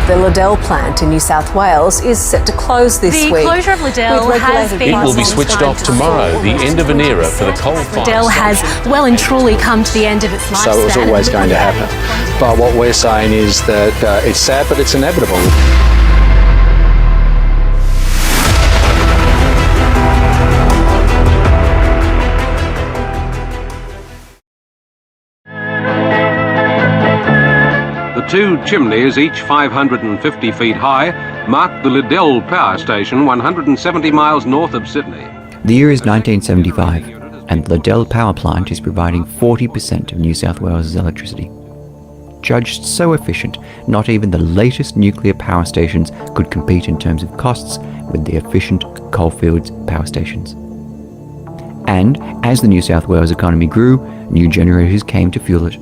The Liddell plant in New South Wales is set to close this week. The closure of Liddell has been... It will be switched off tomorrow, the end of an era for the coal-fired Liddell has well and truly come to the end of its lifespan. So it was always going to happen. But what we're saying is that it's sad, but it's inevitable. Two chimneys, each 550 feet high, mark the Liddell Power Station 170 miles north of Sydney. The year is 1975, and the Liddell Power Plant is providing 40% of New South Wales' electricity. Judged so efficient, not even the latest nuclear power stations could compete in terms of costs with the efficient coalfields power stations. And as the New South Wales economy grew, new generators came to fuel it.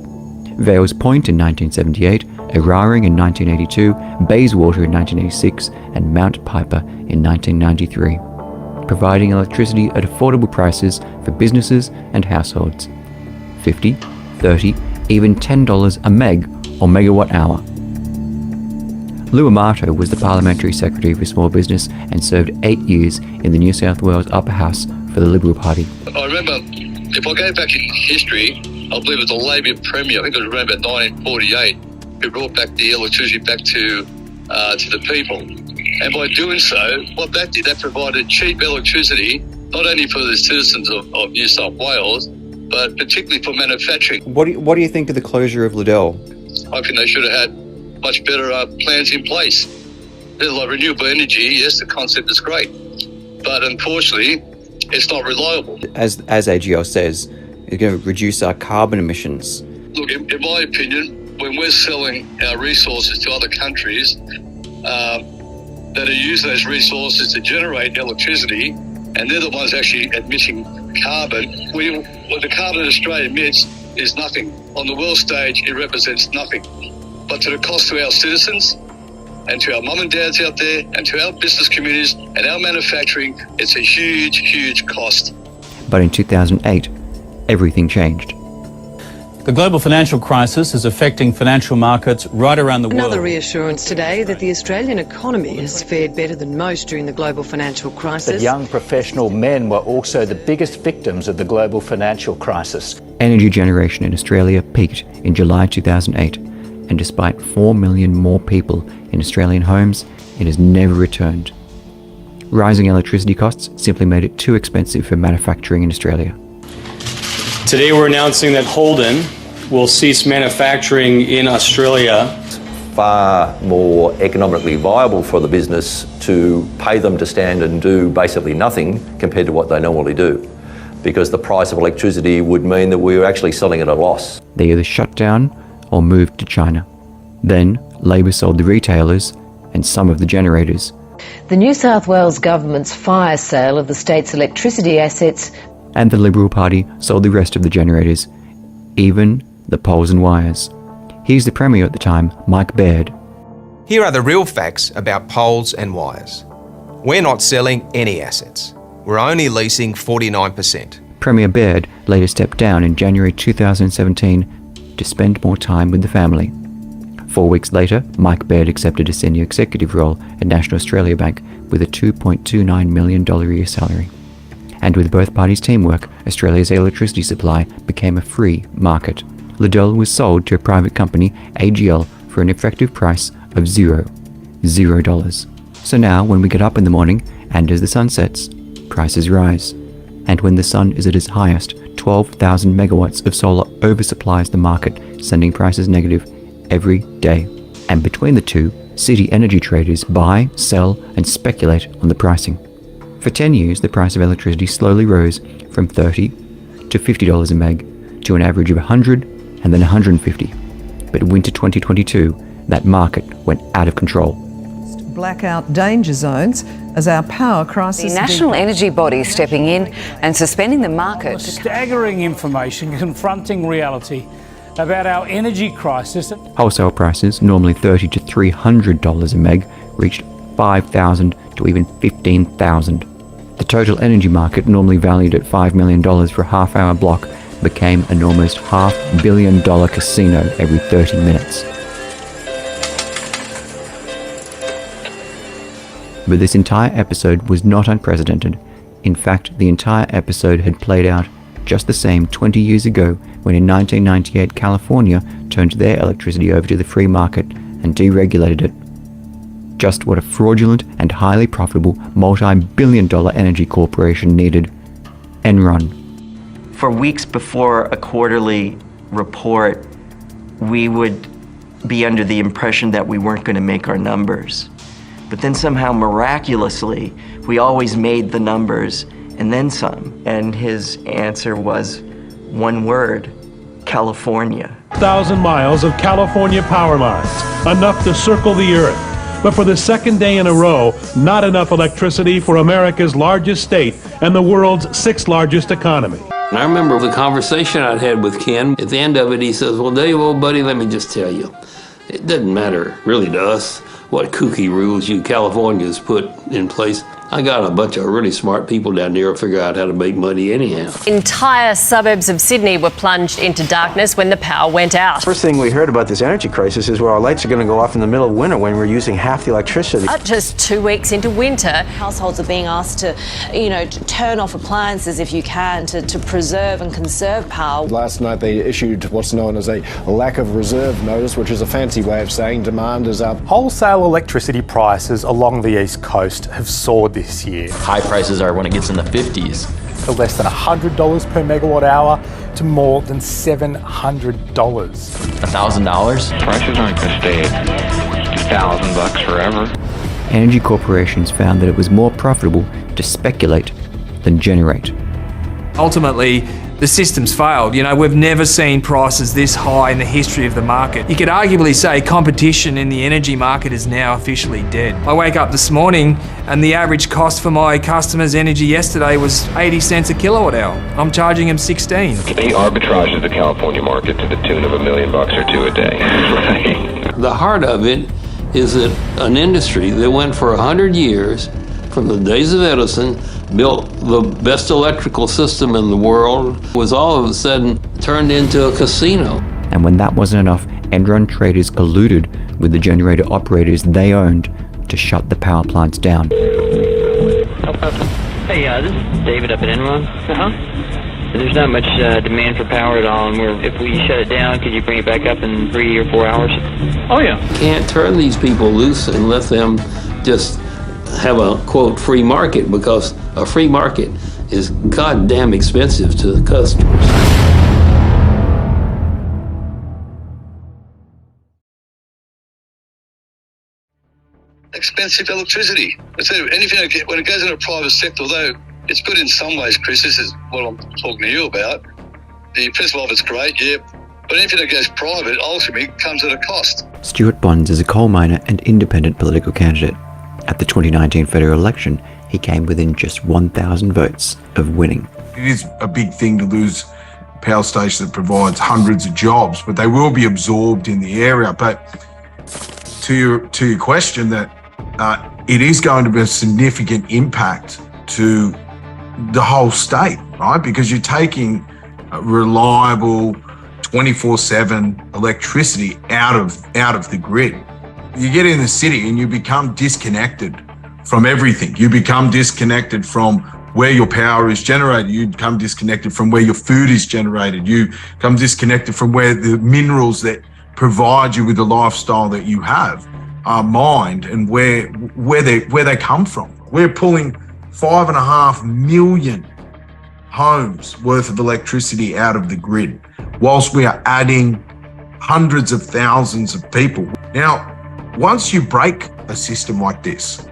Vales Point in 1978, Eraring in 1982, Bayswater in 1986, and Mount Piper in 1993, providing electricity at affordable prices for businesses and households. $50, $30, even $10 a meg or megawatt hour. Lou Amato was the Parliamentary Secretary for Small Business and served 8 years in the New South Wales Upper House for the Liberal Party. I remember, if I go back in history, I believe it was a Labor Premier, I think it was around about 1948, who brought back the electricity back to the people. And by doing so, what that did, that provided cheap electricity, not only for the citizens of New South Wales, but particularly for manufacturing. What do you think of the closure of Liddell? I think they should have had much better plans in place. There's like renewable energy, yes, the concept is great, but unfortunately, it's not reliable. As AGL says, it's going to reduce our carbon emissions. Look, in my opinion, when we're selling our resources to other countries that are using those resources to generate electricity, and they're the ones actually emitting carbon, what the carbon Australia emits is nothing. On the world stage, it represents nothing. But to the cost to our citizens and to our mum and dads out there and to our business communities and our manufacturing, it's a huge, huge cost. But in 2008, everything changed. The global financial crisis is affecting financial markets right around the world. Another reassurance today that the Australian economy has fared better than most during the global financial crisis. That young professional men were also the biggest victims of the global financial crisis. Energy generation in Australia peaked in July 2008, and despite 4 million more people in Australian homes, it has never returned. Rising electricity costs simply made it too expensive for manufacturing in Australia. Today we're announcing that Holden will cease manufacturing in Australia. Far more economically viable for the business to pay them to stand and do basically nothing compared to what they normally do, because the price of electricity would mean that we were actually selling at a loss. They either shut down or moved to China. Then Labor sold the retailers and some of the generators. The New South Wales government's fire sale of the state's electricity assets, and the Liberal Party sold the rest of the generators, even the poles and wires. Here's the Premier at the time, Mike Baird. Here are the real facts about poles and wires. We're not selling any assets. We're only leasing 49%. Premier Baird later stepped down in January 2017 to spend more time with the family. 4 weeks later, Mike Baird accepted a senior executive role at National Australia Bank with a $2.29 million a year salary. And with both parties' teamwork, Australia's electricity supply became a free market. Liddell was sold to a private company, AGL, for an effective price of $0. So now, when we get up in the morning, and as the sun sets, prices rise. And when the sun is at its highest, 12,000 megawatts of solar oversupplies the market, sending prices negative every day. And between the two, city energy traders buy, sell, and speculate on the pricing. For 10 years, the price of electricity slowly rose from $30 to $50 a meg to an average of $100 and then $150. But winter 2022, that market went out of control. Blackout danger zones as our power crisis... The national energy body stepping in and suspending the market. Staggering information confronting reality about our energy crisis. Wholesale prices, normally $30 to $300 a meg, reached $5,000 to even $15,000. The total energy market, normally valued at $5 million for a half-hour block, became an almost $500 million casino every 30 minutes. But this entire episode was not unprecedented. In fact, the entire episode had played out just the same 20 years ago when in 1998 California turned their electricity over to the free market and deregulated it. Just what a fraudulent and highly profitable multi-billion-dollar energy corporation needed. Enron. For weeks before a quarterly report, we would be under the impression that we weren't going to make our numbers. But then somehow, miraculously, we always made the numbers and then some. And his answer was one word: California. 1,000 miles of California power lines, enough to circle the earth. But for the second day in a row, not enough electricity for America's largest state and the world's sixth largest economy. And I remember the conversation I'd had with Ken. At the end of it, he says, well, Dave, old buddy, let me just tell you, it doesn't matter really to us what kooky rules you Californians put in place. I got a bunch of really smart people down there who figure out how to make money anyhow. Entire suburbs of Sydney were plunged into darkness when the power went out. First thing we heard about this energy crisis is where our lights are going to go off in the middle of winter when we're using half the electricity. Just 2 weeks into winter, households are being asked to, to turn off appliances if you can to preserve and conserve power. Last night they issued what's known as a lack of reserve notice, which is a fancy way of saying demand is up. Wholesale electricity prices along the East Coast have soared this year. High prices are when it gets in the 50s. To less than $100 per megawatt hour to more than $700. $1,000? Prices aren't going to stay at $2,000 forever. Energy corporations found that it was more profitable to speculate than generate. Ultimately, the system's failed. We've never seen prices this high in the history of the market. You could arguably say competition in the energy market is now officially dead. I wake up this morning and the average cost for my customers' energy yesterday was 80 cents a kilowatt hour. I'm charging them 16. They arbitrage the California market to the tune of $1 million or $2 a day. Right? The heart of it is that an industry that went for 100 years, from the days of Edison, built the best electrical system in the world, was all of a sudden turned into a casino. And when that wasn't enough, Enron traders colluded with the generator operators they owned to shut the power plants down. Hey, this is David up at Enron. There's not much demand for power at all, and if we shut it down, could you bring it back up in 3 or 4 hours? Oh yeah. Can't turn these people loose and let them just have a, quote, free market, because a free market is goddamn expensive to the customers. Expensive electricity. Anything when it goes into the private sector, although it's good in some ways, Chris, this is what I'm talking to you about. The principle of it's great, yeah, but anything that goes private ultimately comes at a cost. Stuart Bonds is a coal miner and independent political candidate. At the 2019 federal election, he came within just 1,000 votes of winning. It is a big thing to lose a power station that provides hundreds of jobs, but they will be absorbed in the area. But to your question, that it is going to be a significant impact to the whole state, right? Because you're taking reliable 24/7 electricity out of the grid. You get in the city and you become disconnected from everything. You become disconnected from where your power is generated. You become disconnected from where your food is generated. You become disconnected from where the minerals that provide you with the lifestyle that you have are mined and where they come from. We're pulling 5.5 million homes worth of electricity out of the grid, whilst we are adding hundreds of thousands of people. Now, once you break a system like this,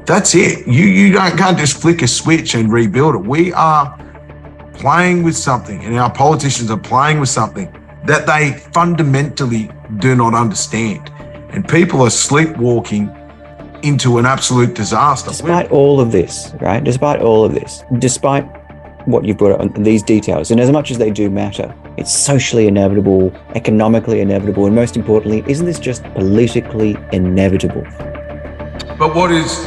that's it. You can't just flick a switch and rebuild it. We are playing with something, and our politicians are playing with something that they fundamentally do not understand. And people are sleepwalking into an absolute disaster. Despite all of this, right? Despite what you've brought up on these details, and as much as they do matter, it's socially inevitable, economically inevitable, and most importantly, isn't this just politically inevitable? But what is